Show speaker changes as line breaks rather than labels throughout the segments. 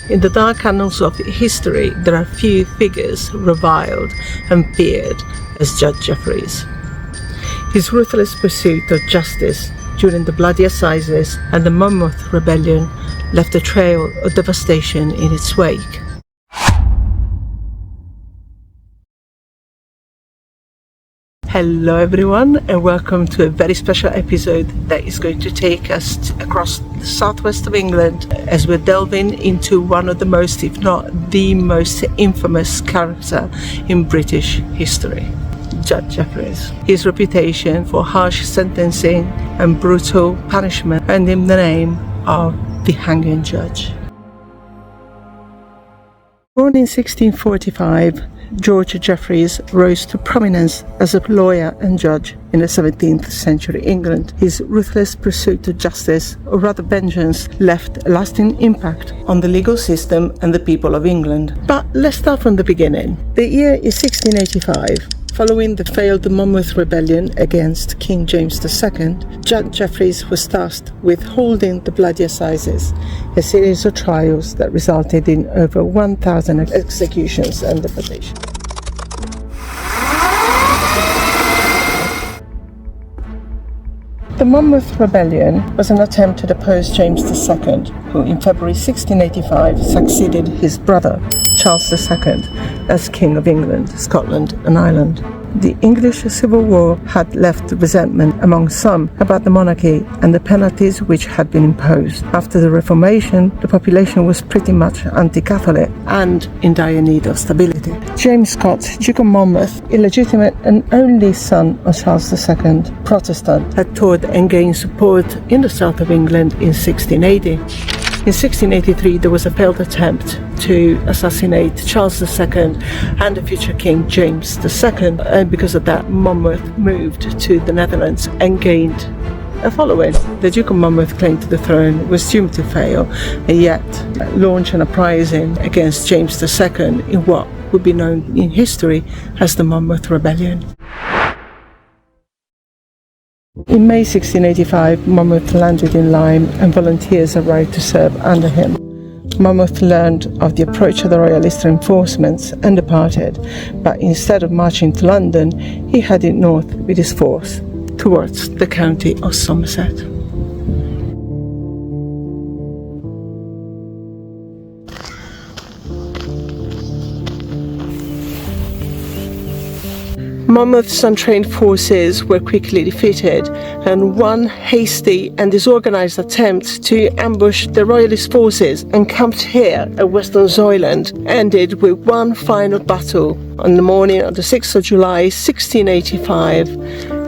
In the dark annals of history, there are few figures reviled and feared as Judge Jeffreys. His ruthless pursuit of justice during the Bloody Assizes and the Monmouth Rebellion left a trail of devastation in its wake. Hello everyone, and welcome to a very special episode that is going to take us across the southwest of England as we're delving into one of the most, if not the most infamous character in British history, Judge Jeffreys. His reputation for harsh sentencing and brutal punishment earned him the name of the Hanging Judge. Born in 1645, George Jeffreys rose to prominence as a lawyer and judge in the 17th century England. His ruthless pursuit of justice, or rather vengeance, left a lasting impact on the legal system and the people of England. But let's start from the beginning. The year is 1685. Following the failed Monmouth Rebellion against King James II, Judge Jeffreys was tasked with holding the Bloody Assizes, a series of trials that resulted in over 1,000 executions and deportations. The Monmouth Rebellion was an attempt to depose James II, who in February 1685 succeeded his brother, Charles II, as King of England, Scotland and Ireland. The English Civil War had left resentment among some about the monarchy and the penalties which had been imposed. After the Reformation, the population was pretty much anti-Catholic and in dire need of stability. James Scott, Duke of Monmouth, illegitimate and only son of Charles II, Protestant, had toured and gained support in the south of England in 1680. In 1683, there was a failed attempt to assassinate Charles II and the future King James II, and because of that, Monmouth moved to the Netherlands and gained a following. The Duke of Monmouth claim to the throne was doomed to fail, and yet launched an uprising against James II in what would be known in history as the Monmouth Rebellion. In May 1685, Monmouth landed in Lyme and volunteers arrived to serve under him. Monmouth learned of the approach of the royalist reinforcements and departed, but instead of marching to London, he headed north with his force towards the county of Somerset. Monmouth's untrained forces were quickly defeated, and one hasty and disorganized attempt to ambush the royalist forces encamped here at Western Zoyland ended with one final battle on the morning of the 6th of July 1685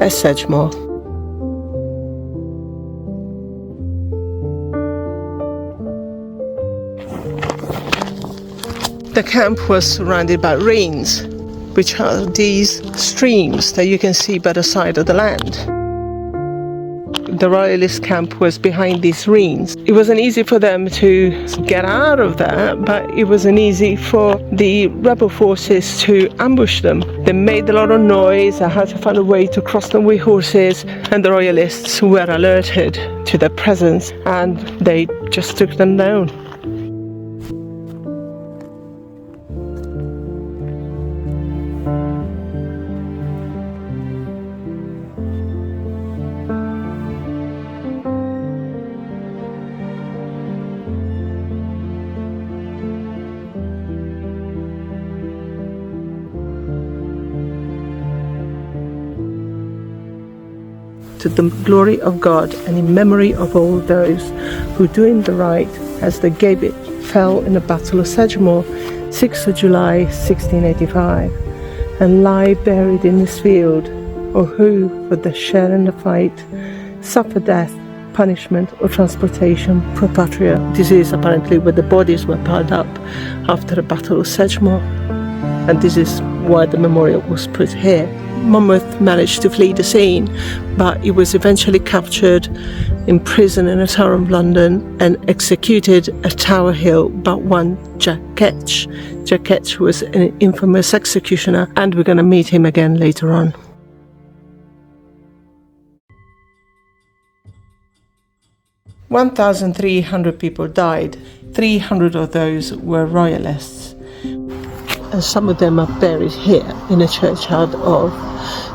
at Sedgemoor. The camp was surrounded by rains, which are these streams that you can see by the side of the land. The royalist camp was behind these ruins. It wasn't easy for them to get out of that, but it wasn't easy for the rebel forces to ambush them. They made a lot of noise and had to find a way to cross them with horses, and the royalists were alerted to their presence and they just took them down. To the glory of God and in memory of all those who doing the right as they gave it fell in the Battle of Sedgemoor, 6th of July 1685, and lie buried in this field, or who, for their share in the fight, suffer death, punishment or transportation pro patria. This is apparently where the bodies were piled up after the Battle of Sedgemoor, and this is why the memorial was put here. Monmouth managed to flee the scene, but he was eventually captured, imprisoned in the Tower of London and executed at Tower Hill by one Jack Ketch. Jack Ketch was an infamous executioner, and we're going to meet him again later on. 1,300 people died. 300 of those were royalists. And some of them are buried here in a churchyard of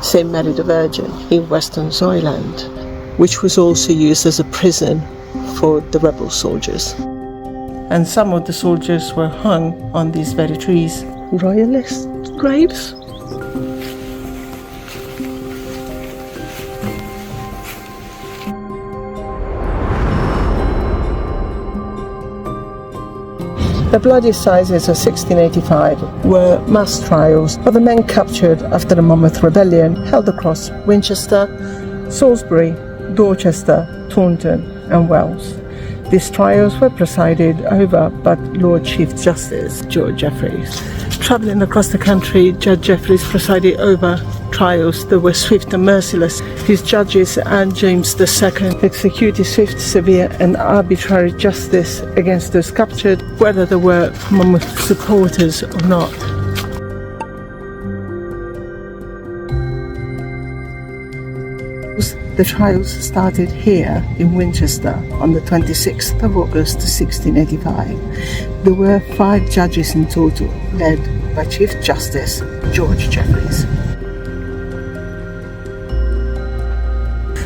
St. Mary the Virgin in Western Zoyland, which was also used as a prison for the rebel soldiers. And some of the soldiers were hung on these very trees. Royalist graves? The Bloody Assizes of 1685 were mass trials of the men captured after the Monmouth Rebellion held across Winchester, Salisbury, Dorchester, Taunton and Wells. These trials were presided over by Lord Chief Justice George Jeffreys. Travelling across the country, Judge Jeffreys presided over trials that were swift and merciless. His judges and James II executed swift, severe and arbitrary justice against those captured, whether they were Monmouth supporters or not. The trials started here in Winchester on the 26th of August 1685. There were 5 judges in total, led by Chief Justice George Jeffreys.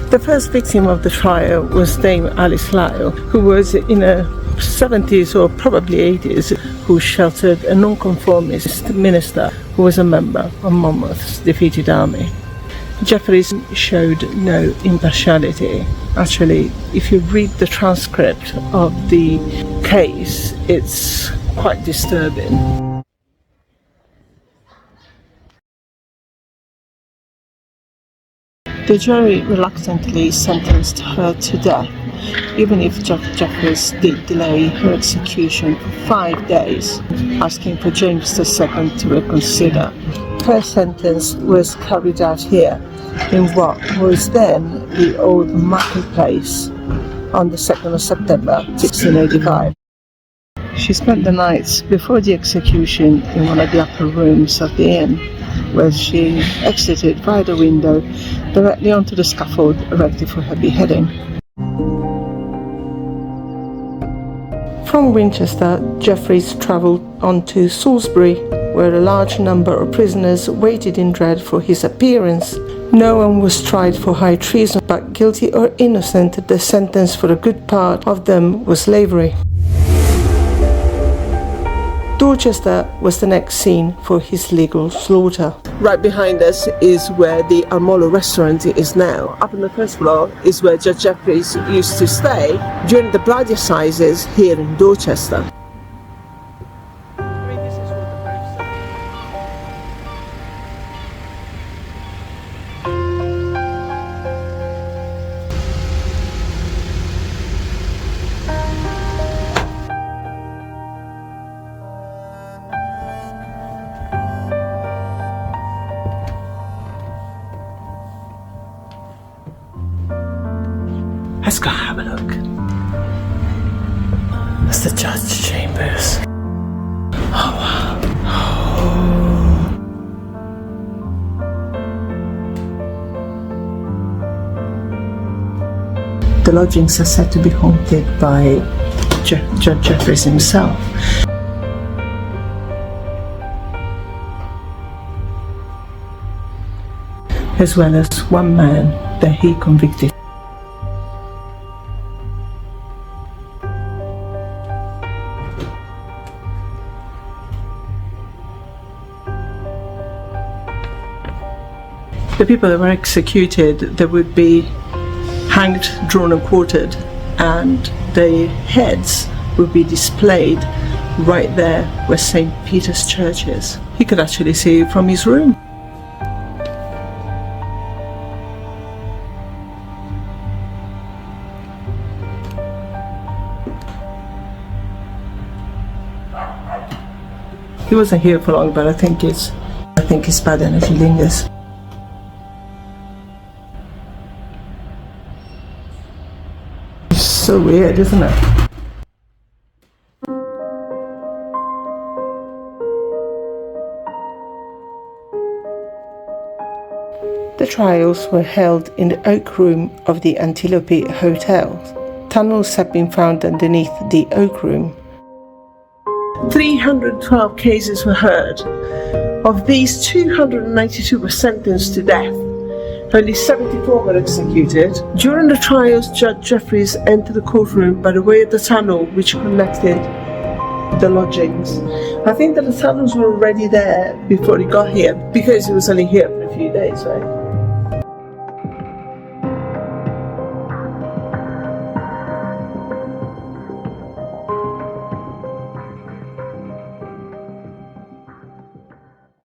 The first victim of the trial was Dame Alice Lyle, who was in her 70s or probably 80s, who sheltered a nonconformist minister who was a member of Monmouth's defeated army. Jeffreys showed no impartiality. Actually, if you read the transcript of the case, it's quite disturbing. The jury reluctantly sentenced her to death, even if Jeffreys did delay her execution for 5 days, asking for James II to reconsider. Her sentence was carried out here, in what was then the old marketplace, on the 2nd of September 1685. She spent the nights before the execution in one of the upper rooms of the inn, where she exited via the window directly onto the scaffold erected for her beheading. From Winchester, Jeffreys travelled on to Salisbury, where a large number of prisoners waited in dread for his appearance. No one was tried for high treason, but guilty or innocent, the sentence for a good part of them was slavery. Dorchester was the next scene for his legal slaughter. Right behind us is where the Armolo restaurant is now. Up on the first floor is where Judge Jeffreys used to stay during the Bloody Assizes here in Dorchester. Let's go have a look. That's the judge chambers. Oh wow. Oh. The lodgings are said to be haunted by Judge Jeffreys himself. As well as one man that he convicted. The people that were executed, they would be hanged, drawn and quartered, and their heads would be displayed right there where St. Peter's Church is. He could actually see it from his room. He wasn't here for long, but I think his bad energy lingers. So weird, isn't it? The trials were held in the Oak Room of the Antelope Hotel. Tunnels have been found underneath the Oak Room. 312 cases were heard. Of these, 292 were sentenced to death. Only 74 were executed. During the trials, Judge Jeffreys entered the courtroom by the way of the tunnel which connected the lodgings. I think that the tunnels were already there before he got here, because he was only here for a few days, right?